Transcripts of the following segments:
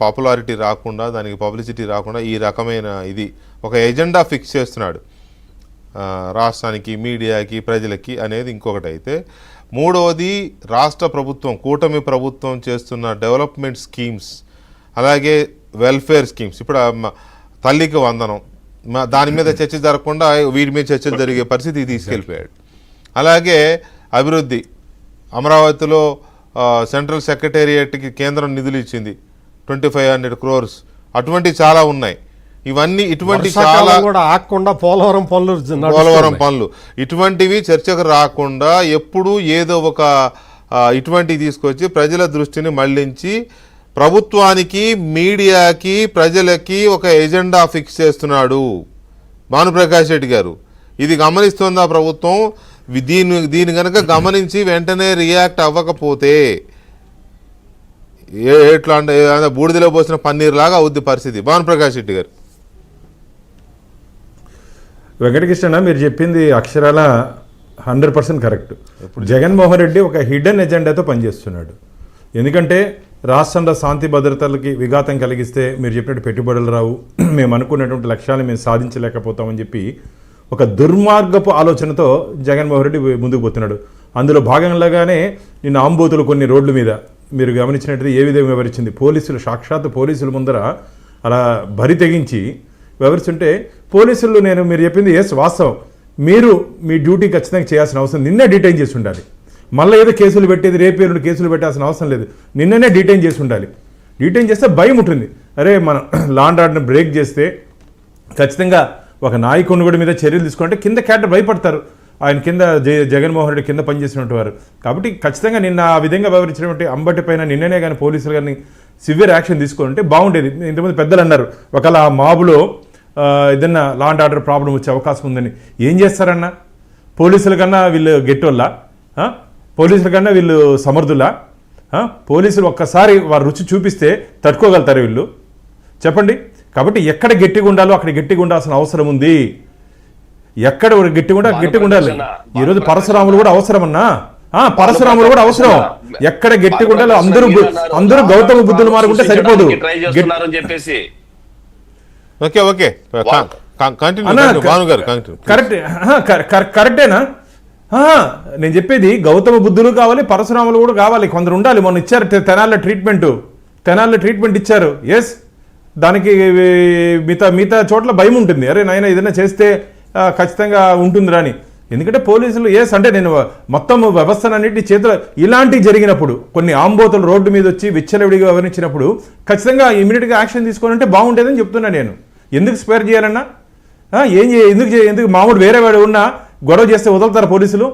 Popularity రాకుండా, దానికి publicity రాకుండా ఈ రకమైన ఇది ఒక ఎజెండా ఫిక్స్ చేస్తున్నాడు రాష్ట్రానికి, మీడియాకి, ప్రజలకి అనేది ఇంకొకటి. అయితే మూడవది రాష్ట్ర ప్రభుత్వం, కూటమి ప్రభుత్వం చేస్తున్న డెవలప్మెంట్ స్కీమ్స్, అలాగే వెల్ఫేర్ స్కీమ్స్. ఇప్పుడు తల్లికి వందనం, దాని మీద చర్చ జరగకుండా వీటి మీద చర్చలు జరిగే పరిస్థితి తీసుకెళ్ళిపోయాడు. అలాగే అభివృద్ధి, అమరావతిలో సెంట్రల్ సెక్రటేరియట్కి కేంద్రం నిధులు ఇచ్చింది 2500 crores, అటువంటి చాలా ఉన్నాయి. ఇవన్నీ ఇటువంటి చాలా పోలవరం పనులు ఇటువంటివి చర్చకు రాకుండా ఎప్పుడు ఏదో ఒక ఇటువంటివి తీసుకొచ్చి ప్రజల దృష్టిని మళ్లించి ప్రభుత్వానికి, మీడియాకి, ప్రజలకి ఒక ఎజెండా ఫిక్స్ చేస్తున్నాడు భానుప్రకాష్ రెడ్డి గారు. ఇది గమనిస్తుందా ప్రభుత్వం? దీని కనుక గమనించి వెంటనే రియాక్ట్ అవ్వకపోతే ఎట్లా అంటే బూడిదలో పోసిన పన్నీర్ లాగా అవుద్ది పరిస్థితి. భానుప్రకాష్ రెడ్డి గారు. వెంకటకృష్ణ, మీరు చెప్పింది అక్షరాల 100% కరెక్ట్. జగన్మోహన్ రెడ్డి ఒక హిడెన్ ఎజెండాతో పనిచేస్తున్నాడు. ఎందుకంటే రాష్ట్రంలో శాంతి భద్రతలకి విఘాతం కలిగిస్తే మీరు చెప్పినట్టు పెట్టుబడులు రావు, మేము అనుకున్నటువంటి లక్ష్యాలను మేము సాధించలేకపోతామని చెప్పి ఒక దుర్మార్గపు ఆలోచనతో జగన్మోహన్ రెడ్డి ముందుకు పోతున్నాడు. అందులో భాగంగానే నిన్న ఆంబోతులు కొన్ని రోడ్ల మీద మీరు గమనించినట్టు ఏ విధంగా వివరించింది. పోలీసులు, సాక్షాత్ పోలీసుల ముందర అలా బరి తెగించి వివరిస్తుంటే పోలీసులు, మీరు చెప్పింది ఎస్ వాస్తవం, మీరు మీ డ్యూటీ ఖచ్చితంగా చేయాల్సిన అవసరం, నిన్నే డిటైన్ చేసి ఉండాలి. మళ్ళీ ఏదో కేసులు పెట్టేది, రేపేరుడు కేసులు పెట్టాల్సిన అవసరం లేదు, నిన్ననే డిటైన్ చేసి ఉండాలి. డిటైన్ చేస్తే భయం ఉంటుంది. అరే మనం లా అండ్ ఆర్డర్ని బ్రేక్ చేస్తే ఖచ్చితంగా ఒక నాయకుని కూడా మీద చర్యలు తీసుకుంటే కింద క్యాడర్ భయపడతారు. ఆయన కింద జగన్మోహన్ రెడ్డి కింద పనిచేసినట్టు వారు. కాబట్టి ఖచ్చితంగా నిన్న ఆ విధంగా వివరించినటువంటి అంబటి పైన నిన్ననే కానీ పోలీసులు కానీ సివియర్ యాక్షన్ తీసుకుంటే బాగుండేది. ఇంతమంది పెద్దలు అన్నారు, ఒకవేళ ఆ మాబులో ఏదన్నా లా అండ్ ఆర్డర్ ప్రాబ్లం వచ్చే అవకాశం ఉందని. ఏం చేస్తారన్న? పోలీసుల కన్నా వీళ్ళు గెట్టోళ్ళ? పోలీసుల కన్నా వీళ్ళు సమర్థులా? పోలీసులు ఒక్కసారి వారు రుచి చూపిస్తే తట్టుకోగలుగుతారు వీళ్ళు? చెప్పండి. కాబట్టి ఎక్కడ గట్టిగా ఉండాలో అక్కడ గట్టిగా ఉండాల్సిన అవసరం ఉంది. ఎక్కడ గట్టిగా ఉండాలి. ఈరోజు పరశురాములు కూడా అవసరమన్నా, పరశురాములు కూడా అవసరం. ఎక్కడ గట్టిగా ఉండాలో అందరూ గౌతమ బుద్ధులు మారుకుంటే సరిపోదు. కరెక్టేనా? నేను చెప్పేది గౌతమ బుద్ధులు కావాలి, పరశురాములు కూడా కావాలి. కొందరు ఉండాలి. మొన్న ఇచ్చారు తెనాల్లో ట్రీట్మెంట్ ఇచ్చారు. ఎస్, దానికి మిగతా చోట్ల భయం ఉంటుంది. అరే నాయన ఏదైనా చేస్తే ఖచ్చితంగా ఉంటుంది రాని. ఎందుకంటే పోలీసులు ఎస్ అంటే నేను మొత్తం వ్యవస్థనన్నింటినీ చేతులు ఇలాంటివి జరిగినప్పుడు, కొన్ని ఆంబోతులు రోడ్డు మీద వచ్చి విచ్చలవిడిగా వివరించినప్పుడు ఖచ్చితంగా ఇమీడియట్గా యాక్షన్ తీసుకోవాలంటే బాగుండేదని చెప్తున్నా నేను. ఎందుకు స్పేర్ చేయాలన్నా? ఎందుకు మామూలు వేరే వాడు ఉన్నా గొడవ చేస్తే వదులుతారా పోలీసులు?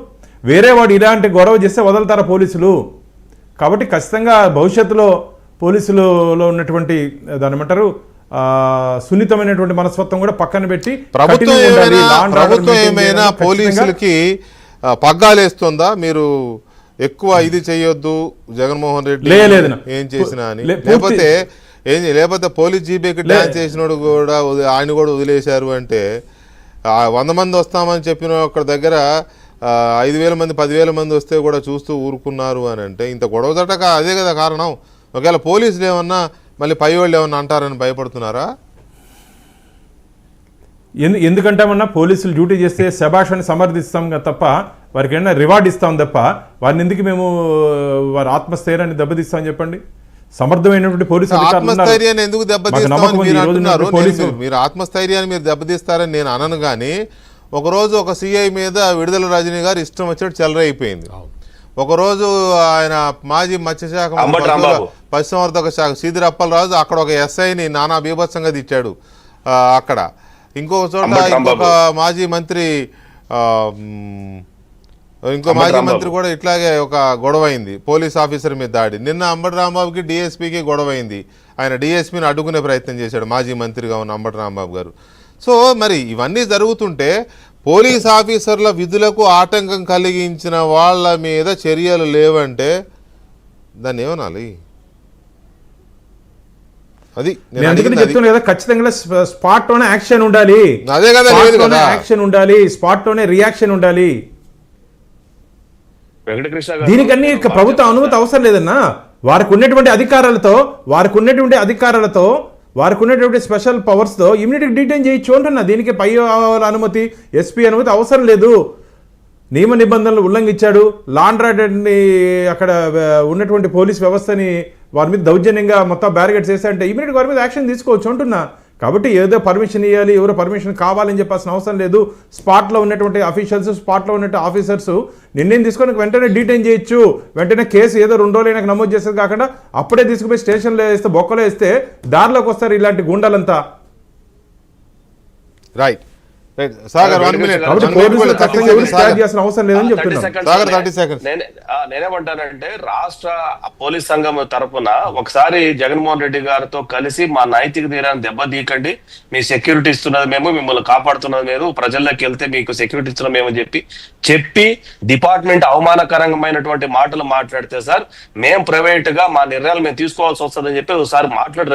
వేరే వాడు ఇలాంటి గొడవ చేస్తే వదులుతారా పోలీసులు? కాబట్టి ఖచ్చితంగా భవిష్యత్తులో పోలీసులలో ఉన్నటువంటి దాని ఏమంటారు సున్నితమైనటువంటి మనస్తత్వం కూడా పక్కన పెట్టి ప్రభుత్వం ఏమైనా పోలీసులకి పగ్గాలేస్తుందా? మీరు ఎక్కువ ఇది చేయొద్దు జగన్మోహన్ రెడ్డి ఏం చేసినా అని, లేకపోతే పోలీస్ జీబీకి డ్యాన్స్ చేసినోడు కూడా ఆయన కూడా వదిలేశారు అంటే 100 మంది వస్తామని చెప్పిన ఒక దగ్గర 5,000 మంది 10,000 మంది వస్తే కూడా చూస్తూ ఊరుకున్నారు అని అంటే ఇంత గొడవ జట్టక అదే కదా కారణం. ఒకవేళ పోలీసులు ఏమన్నా మళ్ళీ పై వాళ్ళు ఏమన్నా అంటారని భయపడుతున్నారా? ఎందుకంటామన్నా పోలీసులు డ్యూటీ చేస్తే శభాష్ అని సమర్థిస్తాం తప్ప వారికి ఏమైనా రివార్డ్ ఇస్తాం తప్ప వారిని ఎందుకు మేము వారి ఆత్మస్థైర్యాన్ని దెబ్బతీస్తామని చెప్పండి. సమర్థమైనటువంటి పోలీసులు ఆత్మస్థైర్యాన్ని ఎందుకు దెబ్బతీస్తామని మీరు అంటున్నారు. మీరు ఆత్మస్థైర్యాన్ని మీరు దెబ్బతీస్తారని నేను అనను. కానీ ఒకరోజు ఒక సిఐ మీద విడుదల రజనీ గారు ఇష్టం వచ్చినట్టు చెలరైపోయింది. ఒకరోజు ఆయన మాజీ మత్స్యశాఖ పశుసంవర్ధక శాఖ సీదిరి అప్పలరాజు అక్కడ ఒక ఎస్ఐని నానా బీభత్సంగా తిట్టాడు. అక్కడ ఇంకొక చోట ఇంకొక మాజీ మంత్రి కూడా ఇట్లాగే ఒక గొడవ అయింది, పోలీస్ ఆఫీసర్ మీద దాడి. నిన్న అంబటి రాంబాబుకి డిఎస్పీకి గొడవ అయింది. ఆయన డిఎస్పీని అడ్డుకునే ప్రయత్నం చేశాడు మాజీ మంత్రిగా ఉన్న అంబటి రాంబాబు గారు. సో మరి ఇవన్నీ జరుగుతుంటే పోలీస్ ఆఫీసర్ల విధులకు ఆటంకం కలిగించిన వాళ్ళ మీద చర్యలు లేవంటే దాన్ని ఏమనాలి? అది చెప్తున్నా కదా, ఖచ్చితంగా స్పాట్ లోనే యాక్షన్ ఉండాలి. అదే కదా, యాక్షన్ ఉండాలి, స్పాట్ లోనే రియాక్షన్ ఉండాలి. దీనికన్నీ ప్రభుత్వ అనుమతి అవసరం లేదన్నా. వారికి ఉన్నటువంటి అధికారాలతో వారికి ఉన్నటువంటి స్పెషల్ పవర్స్తో ఇమీడియట్గా డిటైన్ చేయొచ్చు అంటున్నా. దీనికి పై అనుమతి, ఎస్పీ అనుమతి అవసరం లేదు. నియమ నిబంధనలు ఉల్లంఘించాడు, లా అండ్ ఆర్డర్ని అక్కడ ఉన్నటువంటి పోలీస్ వ్యవస్థని వారి మీద దౌర్జన్యంగా మొత్తం బ్యారికేడ్స్ చేశారంటే ఇమీడియట్గా వారి మీద యాక్షన్ తీసుకోవచ్చు అంటున్నా. కాబట్టి ఏదో పర్మిషన్ ఇవ్వాలి, ఎవరో పర్మిషన్ కావాలని చెప్పాల్సిన అవసరం లేదు. స్పాట్లో ఉన్నటువంటి అఫీషియల్స్, స్పాట్లో ఉన్నటువంటి ఆఫీసర్స్ నిర్ణయం తీసుకొని వెంటనే డీటైన్ చేయొచ్చు. వెంటనే కేసు ఏదో 2 రోజులైనా నమోదు చేసేది కాకుండా అప్పుడే తీసుకుపోయి స్టేషన్లో వేస్తే, బొక్కలో వేస్తే దారిలోకి వస్తారు ఇలాంటి గుండాలంతా. Right right Sagar 1 minute. కాబట్టి పోలీసులు ఖచ్చితంగా ఎవరు స్టార్ట్ చేయాల్సిన అవసరం లేదని చెప్తున్నాను. సాగర్ 30 seconds. నేనేమంటానంటే రాష్ట్ర పోలీస్ సంఘం తరపున ఒకసారి జగన్మోహన్ రెడ్డి గారితో కలిసి మా నైతిక తీరాన్ని దెబ్బతీయకండి, మీ సెక్యూరిటీ ఇస్తున్నది మేము, మిమ్మల్ని కాపాడుతున్నది మేము, ప్రజల్లోకి వెళ్తే మీకు సెక్యూరిటీ ఇస్తున్నాం మేము అని చెప్పి డిపార్ట్మెంట్ అవమానకరమైనటువంటి మాటలు మాట్లాడితే సార్ మేము ప్రైవేట్ గా మా నిర్ణయాలు మేము తీసుకోవాల్సి వస్తుందని చెప్పి ఒకసారి మాట్లాడారు.